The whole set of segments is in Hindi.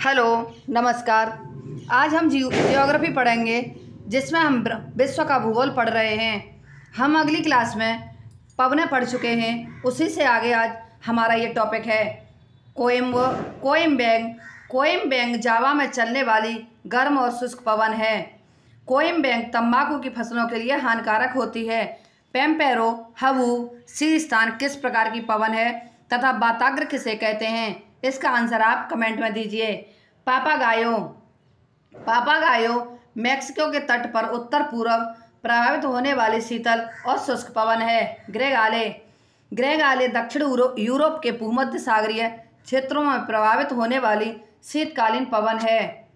हेलो, नमस्कार। आज हम जियोग्राफी पढ़ेंगे, जिसमें हम विश्व का भूगोल पढ़ रहे हैं। हम अगली क्लास में पवनें पढ़ चुके हैं, उसी से आगे आज हमारा ये टॉपिक है कोइम्बेंग। कोइम्बेंग जावा में चलने वाली गर्म और शुष्क पवन है। कोइम्बेंग तंबाकू की फसलों के लिए हानिकारक होती है। पेम्पेरो हवू शीतस्थान किस प्रकार की पवन है तथा बाताग्र किसे कहते हैं? इसका आंसर आप कमेंट में दीजिए। पापागायो मैक्सिको के तट पर उत्तर पूर्व प्रभावित होने वाली शीतल और शुष्क पवन है। ग्रेगाले दक्षिण यूरोप के भूमध्य सागरीय क्षेत्रों में प्रभावित होने वाली शीतकालीन पवन है।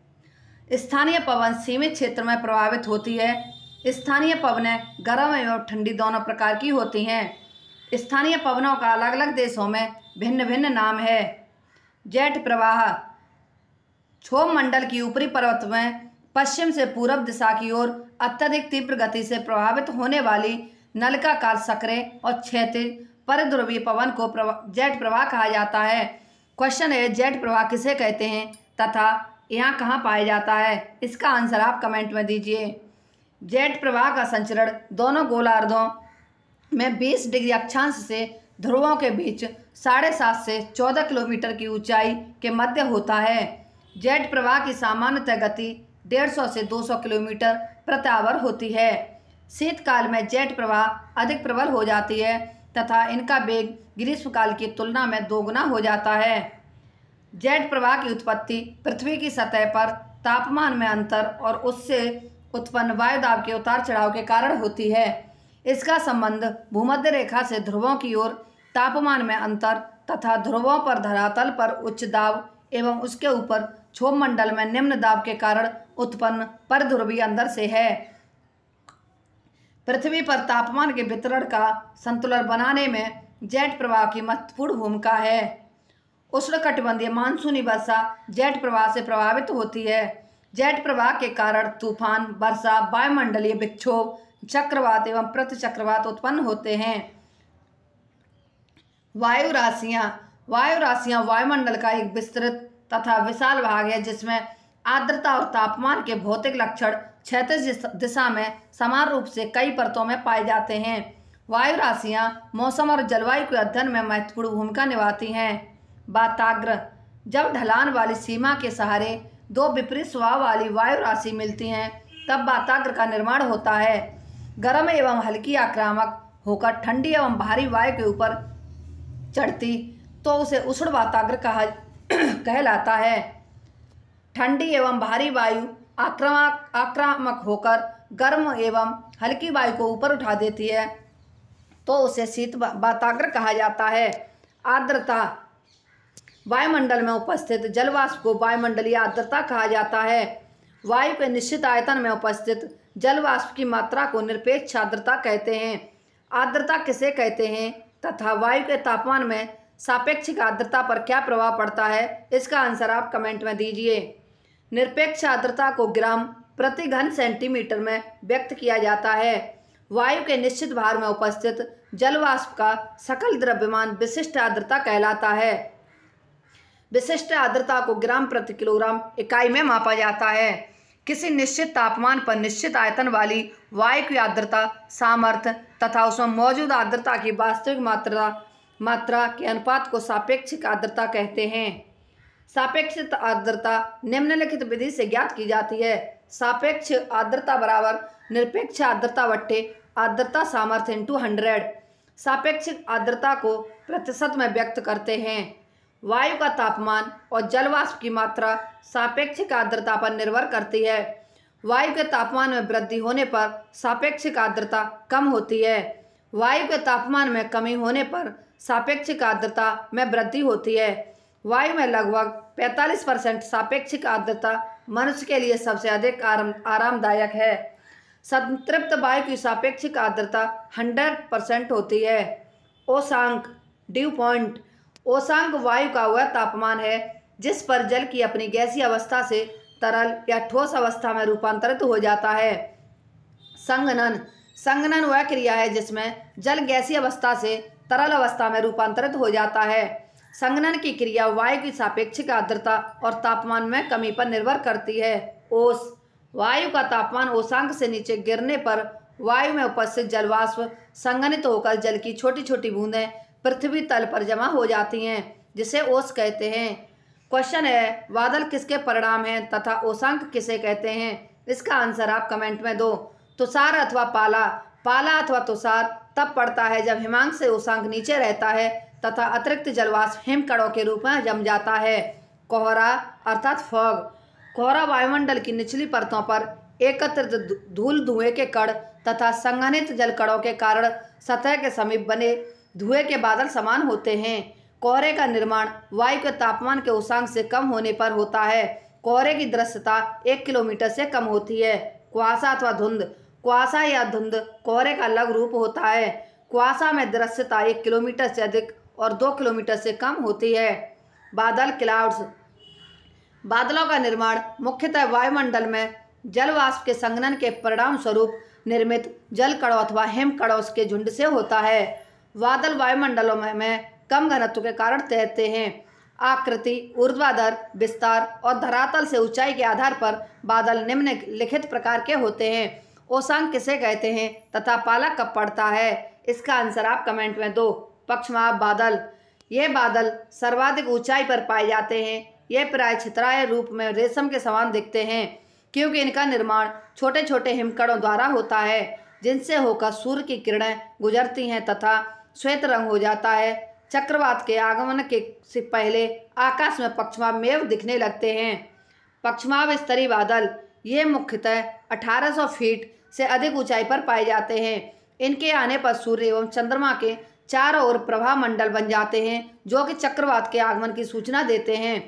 स्थानीय पवन सीमित क्षेत्र में प्रभावित होती है। स्थानीय पवनें गर्म एवं ठंडी दोनों प्रकार की होती हैं। स्थानीय पवनों का अलग अलग देशों में भिन्न भिन्न नाम है। जेट प्रवाह क्षोभ मंडल की ऊपरी परत में पश्चिम से पूर्व दिशा की ओर अत्यधिक तीव्र गति से प्रभावित होने वाली नलिकाकार सक्रिय और क्षैतिज परिध्रुवीय पवन को जेट प्रवाह कहा जाता है। क्वेश्चन है, जेट प्रवाह किसे कहते हैं तथा यहाँ कहाँ पाया जाता है? इसका आंसर आप कमेंट में दीजिए। जेट प्रवाह का संचरण दोनों गोलार्धों में 20 डिग्री अक्षांश से ध्रुवों के बीच 7.5 से 14 किलोमीटर की ऊंचाई के मध्य होता है। जेट प्रवाह की सामान्यतः गति 150 से 200 किलोमीटर प्रति आवर होती है। शीतकाल में जेट प्रवाह अधिक प्रबल हो जाती है तथा इनका वेग ग्रीष्मकाल की तुलना में दोगुना हो जाता है। जेट प्रवाह की उत्पत्ति पृथ्वी की सतह पर तापमान में अंतर और उससे उत्पन्न वायुदाब के उतार चढ़ाव के कारण होती है। इसका संबंध भूमध्य रेखा से ध्रुवों की ओर तापमान में अंतर तथा ध्रुवों पर धरातल पर उच्च दाब एवं उसके ऊपर क्षोभ मंडल में निम्न दाब के कारण उत्पन्न परध्रुवीय अंतर से है। पृथ्वी पर तापमान के वितरण का संतुलन बनाने में जेट प्रवाह की महत्वपूर्ण भूमिका है। उष्णकटिबंधीय मानसूनी वर्षा जेट प्रवाह से प्रभावित होती है। जेट प्रवाह के कारण तूफान, वर्षा, वायुमंडलीय विक्षोभ, चक्रवात एवं प्रतिचक्रवात उत्पन्न होते हैं। वायु राशियां वायुमंडल का एक विस्तृत तथा विशाल भाग है, जिसमें आर्द्रता और तापमान के भौतिक लक्षण क्षैतिज दिशा में समान रूप से कई परतों में पाए जाते हैं। वायु राशियां मौसम और जलवायु के अध्ययन में महत्वपूर्ण भूमिका निभाती हैं। बाताग्र जब ढलान वाली सीमा के सहारे दो विपरीत स्वभाव वाली वायु राशि मिलती हैं, तब बाताग्र का निर्माण होता है। गर्म एवं हल्की आक्रामक होकर ठंडी एवं भारी वायु के ऊपर चढ़ती तो उसे उष्ण बाताग्र कहलाता है। ठंडी एवं भारी वायु आक्रामक होकर गर्म एवं हल्की वायु को ऊपर उठा देती है तो उसे शीत बाताग्र कहा जाता है। आर्द्रता वायुमंडल में उपस्थित जलवाष्प को वायुमंडलीय आर्द्रता कहा जाता है। वायु के निश्चित आयतन में उपस्थित जलवाष्प की मात्रा को निरपेक्ष आर्द्रता कहते हैं। आर्द्रता किसे कहते हैं तथा वायु के तापमान में सापेक्षिक आर्द्रता पर क्या प्रभाव पड़ता है? इसका आंसर आप कमेंट में दीजिए। निरपेक्ष आर्द्रता को ग्राम प्रति घन सेंटीमीटर में व्यक्त किया जाता है। वायु के निश्चित भार में उपस्थित जलवाष्प का सकल द्रव्यमान विशिष्ट आर्द्रता कहलाता है। विशिष्ट आर्द्रता को ग्राम प्रति किलोग्राम इकाई में मापा जाता है। किसी निश्चित तापमान पर निश्चित आयतन वाली वायु की आर्द्रता सामर्थ्य तथा उसमें मौजूद आर्द्रता की वास्तविक मात्रा के अनुपात को सापेक्षिक आर्द्रता कहते हैं। सापेक्षिक आर्द्रता निम्नलिखित विधि से ज्ञात की जाती है। सापेक्ष आर्द्रता बराबर निरपेक्ष आर्द्रता बट्टे आर्द्रता सामर्थ्य इंटू 100। सापेक्षिक आर्द्रता को प्रतिशत में व्यक्त करते हैं। वायु का तापमान और जलवाष्प की मात्रा सापेक्षिक आर्द्रता पर निर्भर करती है। वायु के तापमान में वृद्धि होने पर सापेक्षिक आर्द्रता कम होती है। वायु के तापमान में कमी होने पर सापेक्षिक आर्द्रता में वृद्धि होती है। वायु में लगभग 45% सापेक्षिक आर्द्रता मनुष्य के लिए सबसे अधिक आरामदायक है। संतृप्त वायु की सापेक्षिक आर्द्रता 100% होती है। ओसांक ड्यू पॉइंट ओसांक वायु का वह तापमान है जिस पर जल की अपनी गैसीय अवस्था से तरल या ठोस अवस्था में रूपांतरित हो जाता है। संघनन वह क्रिया है जिसमें जल गैसीय अवस्था से तरल अवस्था में रूपांतरित हो जाता है। संघनन की क्रिया वायु की सापेक्षिक आर्द्रता और तापमान में कमी पर निर्भर करती है। ओस, वायु का तापमान ओसांक से नीचे गिरने पर वायु में उपस्थित जलवाष्प संघनित होकर जल की छोटी छोटी बूंदें पृथ्वी तल पर जमा हो जाती हैं, जिसे ओस कहते हैं। क्वेश्चन है, बादल किसके परिणाम हैं तथा ओसांक किसे कहते हैं? इसका आंसर आप कमेंट में दो। तुषार अथवा पाला, पाला अथवा तुषार तब पड़ता है जब हिमांक से ओसांक नीचे रहता है तथा अतिरिक्त जलवाष्प हिमकणों के रूप में जम जाता है। कोहरा अर्थात फॉग, कोहरा वायुमंडल की निचली परतों पर एकत्रित धूल धुएं के कण तथा संघनित जलकणों के कारण सतह के समीप बने धुएं के बादल समान होते हैं। कोहरे का निर्माण वायु के तापमान के उषांक से कम होने पर होता है। कोहरे की दृश्यता 1 किलोमीटर से कम होती है। कुआसा अथवा धुंध, कुआसा या धुंध कोहरे का अलग रूप होता है। कुआसा में दृश्यता 1 किलोमीटर से अधिक और 2 किलोमीटर से कम होती है। बादल क्लाउड्स, बादलों का निर्माण मुख्यतः वायुमंडल में जलवाष्प के संघनन के परिणाम स्वरूप निर्मित जल कणों अथवा हिमकणों के झुंड से होता है। बादल वायुमंडलों में कम घनत्व के कारण तैरते हैं। आकृति, ऊर्ध्वाधर, विस्तार और धरातल से ऊंचाई के आधार पर बादल निम्नलिखित प्रकार के होते हैं। ओसांक किसे कहते हैं तथा पाला कब पड़ता है? इसका आंसर आप कमेंट में दो। पक्षमाप बादल, ये बादल सर्वाधिक ऊंचाई पर पाए जाते हैं। ये प्राय छितराए रूप में रेशम के समान दिखते हैं क्योंकि इनका निर्माण छोटे छोटे हिमकणों द्वारा होता है जिनसे होकर सूर्य की किरणें गुजरती हैं तथा श्वेत रंग हो जाता है। चक्रवात के आगमन के से पहले आकाश में पक्षमाप मेघ दिखने लगते हैं। पक्षमाप स्तरीय बादल, ये मुख्यतः 1800 फीट से अधिक ऊंचाई पर पाए जाते हैं। इनके आने पर सूर्य एवं चंद्रमा के चारों ओर प्रभा मंडल बन जाते हैं जो कि चक्रवात के आगमन की सूचना देते हैं।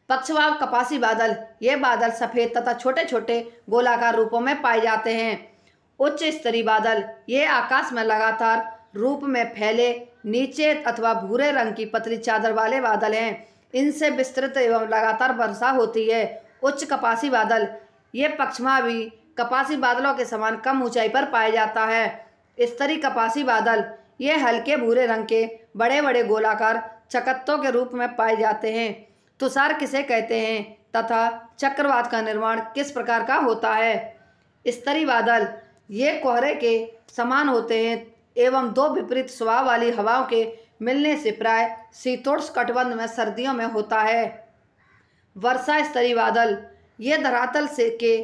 पक्षमाप कपासी बादल, ये बादल सफ़ेद तथा छोटे छोटे गोलाकार रूपों में पाए जाते हैं। उच्च स्तरीय बादल, ये आकाश में लगातार रूप में फैले नीचे अथवा भूरे रंग की पतली चादर वाले बादल हैं। इनसे विस्तृत एवं लगातार वर्षा होती है। उच्च कपासी बादल, ये पक्षमापी कपासी बादलों के समान कम ऊंचाई पर पाया जाता है। स्तरीय कपासी बादल, ये हल्के भूरे रंग के बड़े बड़े गोलाकार चकत्तों के रूप में पाए जाते हैं। तुषार किसे कहते हैं तथा चक्रवात का निर्माण किस प्रकार का होता है? स्तरीय बादल, ये कोहरे के समान होते हैं एवं दो विपरीत स्वभाव वाली हवाओं के मिलने से प्राय शीतोष्ण कटिबंध में सर्दियों में होता है। वर्षा स्तरीय बादल, ये धरातल से के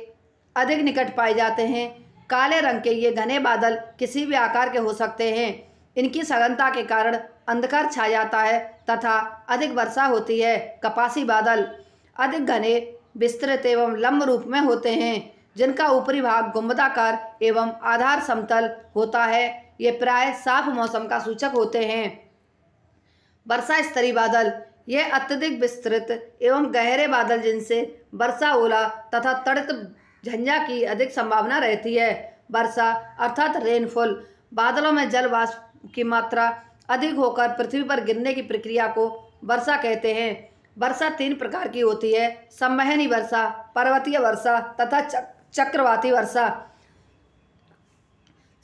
अधिक निकट पाए जाते हैं। काले रंग के ये घने बादल किसी भी आकार के हो सकते हैं। इनकी सघनता के कारण अंधकार छा जाता है तथा अधिक वर्षा होती है। कपासी बादल अधिक घने, विस्तृत एवं लंब रूप में होते हैं जिनका ऊपरी भाग गुंबदाकार एवं आधार समतल होता है। ये प्राय साफ मौसम का सूचक होते हैं। वर्षा स्तरीय बादल, ये अत्यधिक विस्तृत एवं गहरे बादल जिनसे वर्षा, ओला तथा तड़ित झंझा की अधिक संभावना रहती है। वर्षा अर्थात रेनफॉल, बादलों में जल वाष्प की मात्रा अधिक होकर पृथ्वी पर गिरने की प्रक्रिया को वर्षा कहते हैं। वर्षा 3 प्रकार की होती है: संवहनी वर्षा, पर्वतीय वर्षा तथा चक्रवाती वर्षा।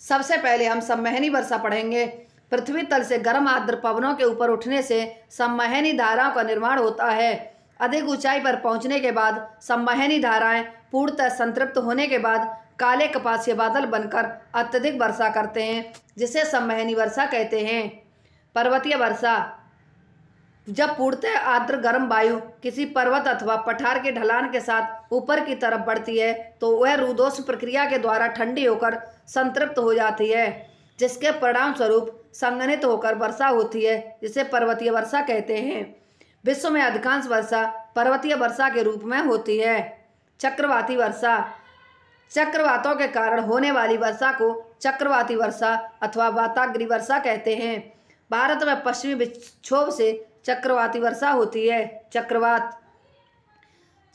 सबसे पहले हम संवहनी वर्षा पढ़ेंगे। पृथ्वी तल से गर्म आर्द्र पवनों के ऊपर उठने से संवहनी धाराओं का निर्माण होता है। अधिक ऊंचाई पर पहुंचने के बाद संवहनी धाराएं पूर्णतः संतृप्त होने के बाद काले कपासीय बादल बनकर अत्यधिक वर्षा करते हैं जिसे संवहनी वर्षा कहते हैं। पर्वतीय वर्षा, जब पूर्णतः आर्द्र गर्म वायु किसी पर्वत अथवा पठार के ढलान के साथ ऊपर की तरफ बढ़ती है तो वह रुदोष्म प्रक्रिया के द्वारा ठंडी होकर संतृप्त हो जाती है जिसके परिणाम स्वरूप संघनित होकर वर्षा होती है जिसे पर्वतीय वर्षा कहते हैं। विश्व में अधिकांश वर्षा पर्वतीय वर्षा के रूप में होती है। चक्रवाती वर्षा, चक्रवातों के कारण होने वाली वर्षा को चक्रवाती वर्षा अथवा वाताग्नि वर्षा कहते हैं। भारत में पश्चिमी विक्षोभ से चक्रवाती वर्षा होती है। चक्रवात,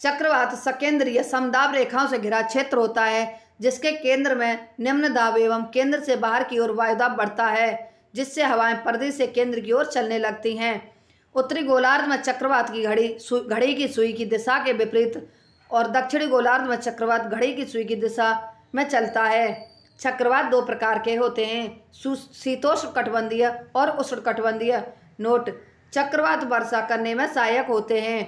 चक्रवात सकेंद्रीय समदाब रेखाओं से घिरा क्षेत्र होता है जिसके केंद्र में निम्न दाब एवं केंद्र से बाहर की ओर वायुदाब बढ़ता है जिससे हवाएं पर्दे से केंद्र की ओर चलने लगती हैं। उत्तरी गोलार्ध में चक्रवात की घड़ी की सुई की दिशा के विपरीत और दक्षिणी गोलार्ध में चक्रवात घड़ी की सुई की दिशा में चलता है। चक्रवात 2 प्रकार के होते हैं: शीतोष्ण कटिबंधीय और उष्ण कटिबंधीय। नोट: चक्रवात वर्षा करने में सहायक होते हैं।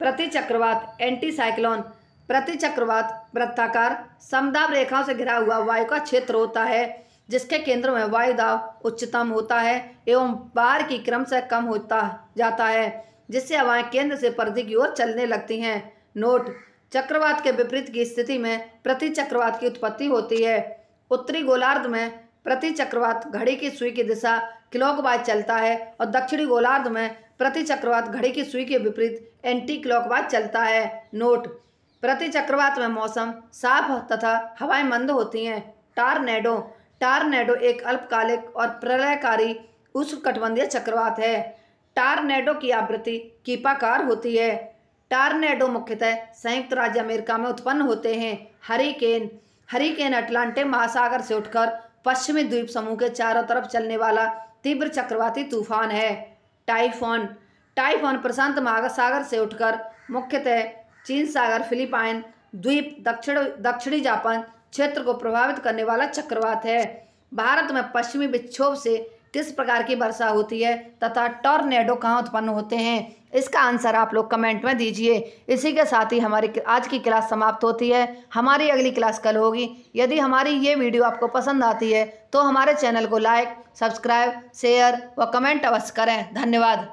प्रति चक्रवात एंटी साइक्लोन। प्रति चक्रवात वृत्ताकार समदाब रेखाओं से घिरा हुआ वायु का क्षेत्र होता है, जिसके केंद्र में वायु दाब उच्चतम होता है एवं बाहर की क्रम से कम होता जाता है, जिससे हवाएं केंद्र से परिधि की ओर चलने लगती हैं। नोट: चक्रवात के विपरीत की स्थिति में प्रति चक्रवात की उत्पत्ति होती है। उत्तरी गोलार्ध में प्रति चक्रवात घड़ी की सुई की दिशा क्लॉकवाइज चलता है और दक्षिणी गोलार्ध में प्रति चक्रवात घड़ी की सुई के विपरीत एंटी क्लॉकवाइज चलता है। नोट: प्रति चक्रवात में मौसम साफ तथा हवाएं मंद होती हैं। टॉर्नेडो। टॉर्नेडो एक अल्पकालिक और प्रलयकारी उष्णकटिबंधीय चक्रवात है। टॉर्नेडो की आवृत्ति कीपाकार होती है। टॉर्नेडो मुख्यतः संयुक्त राज्य अमेरिका में उत्पन्न होते हैं। हरिकेन। हरिकेन अटलांटिक महासागर से उठकर पश्चिमी द्वीप समूह के चारों तरफ चलने वाला तीव्र चक्रवाती तूफान है। टाइफॉन। टाइफॉन प्रशांत महासागर से उठकर मुख्यतः चीन सागर, फिलीपाइन द्वीप, दक्षिणी जापान क्षेत्र को प्रभावित करने वाला चक्रवात है। भारत में पश्चिमी विक्षोभ से किस प्रकार की वर्षा होती है तथा टॉर्नेडो कहाँ उत्पन्न होते हैं? इसका आंसर आप लोग कमेंट में दीजिए। इसी के साथ ही हमारी आज की क्लास समाप्त होती है। हमारी अगली क्लास कल होगी। यदि हमारी ये वीडियो आपको पसंद आती है तो हमारे चैनल को लाइक, सब्सक्राइब, शेयर व कमेंट अवश्य करें। धन्यवाद।